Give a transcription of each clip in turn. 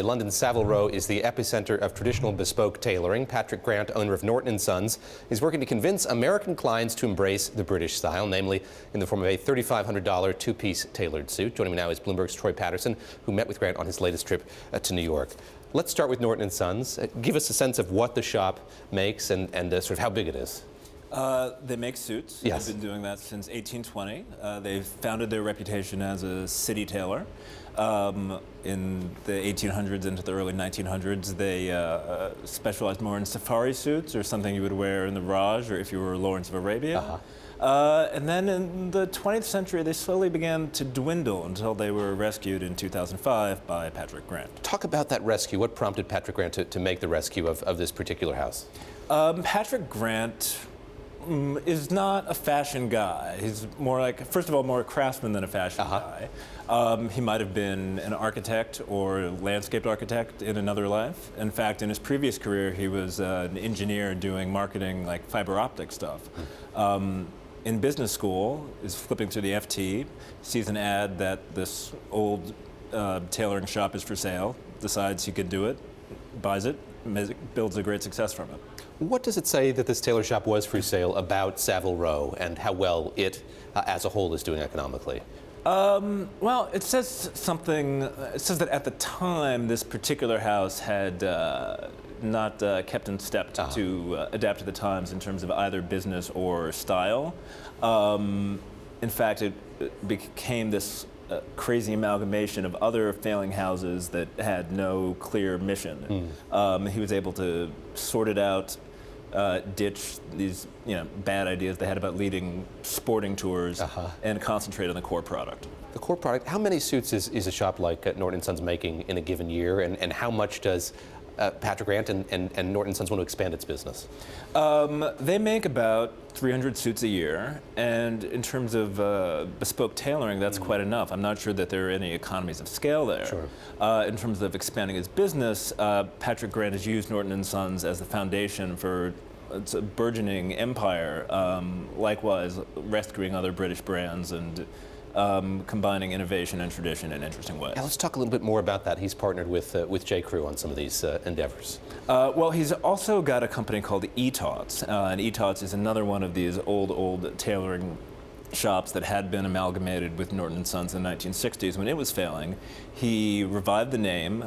London's Savile Row is the epicenter of traditional bespoke tailoring. Patrick Grant, owner of Norton Sons, is working to convince American clients to embrace the British style, namely in the form of a $3,500 two-piece tailored suit. Joining me now is Bloomberg's Troy Patterson, who met with Grant on his latest trip to New York. Let's start with Norton Sons. Give us a sense of what the shop makes and sort of how big it is. They make suits. Yes. They've been doing that since 1820. They've founded their reputation as a city tailor. In the 1800s into the early 1900s, they specialized more in safari suits, or something you would wear in the Raj, or if you were Lawrence of Arabia. And then in the 20th century, they slowly began to dwindle until they were rescued in 2005 by Patrick Grant. Talk about that rescue. What prompted Patrick Grant to make the rescue of this particular house? Patrick Grant is not a fashion guy. He's more like, first of all, more a craftsman than a fashion guy. He might have been an architect or landscape architect in another life. In fact, in his previous career, he was an engineer doing marketing, like fiber optic stuff. In business school, is flipping through the FT, sees an ad that this old tailoring shop is for sale, decides he could do it, buys it, builds a great success from it. What does it say that this tailor shop was for sale about Savile Row and how well it, as a whole, is doing economically? Well, it says something. It says that at the time, this particular house had not kept in step to adapt to the times in terms of either business or style. In fact, it became this crazy amalgamation of other failing houses that had no clear mission. He was able to sort it out, ditch these bad ideas they had about leading sporting tours, and concentrate on the core product. The core product. How many suits is a shop like Norton Sons making in a given year, and how much does Patrick Grant and Norton Sons want to expand its business? They make about 300 suits a year, and in terms of bespoke tailoring, that's quite enough. I'm not sure that there are any economies of scale there. Sure. In terms of expanding his business, Patrick Grant has used Norton Sons as the foundation for its a burgeoning empire, likewise rescuing other British brands and combining innovation and tradition in interesting ways. Yeah, let's talk a little bit more about that. He's partnered with J. Crew on some of these endeavors. Well, he's also got a company called ETOTS, and ETOTS is another one of these old tailoring shops that had been amalgamated with Norton Sons in the 1960s when it was failing. He revived the name,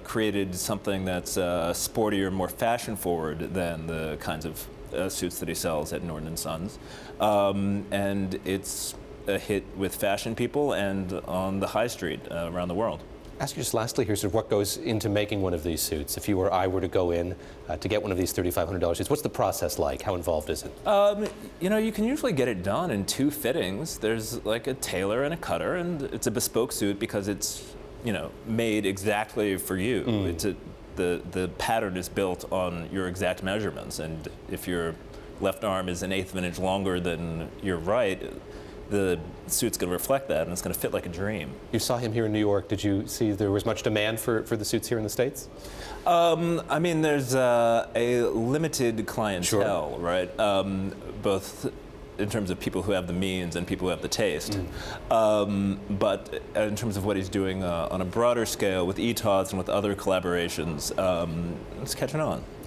created something that's sportier, more fashion-forward than the kinds of suits that he sells at Norton Sons, and it's a hit with fashion people and on the high street around the world. Ask you just lastly here, sort of what goes into making one of these suits? If you or I were to go in to get one of these $3,500 suits, what's the process like? How involved is it? You can usually get it done in 2 fittings. There's like a tailor and a cutter, and it's a bespoke suit because it's made exactly for you. It's the pattern is built on your exact measurements, and if your left arm is 1/8 of an inch longer than your right, the suit's going to reflect that, and it's going to fit like a dream. You saw him here in New York. Did you see there was much demand for the suits here in the States? I mean, there's a limited clientele, Sure. right? Both in terms of people who have the means and people who have the taste. But in terms of what he's doing on a broader scale with ETOTS and with other collaborations, it's catching on.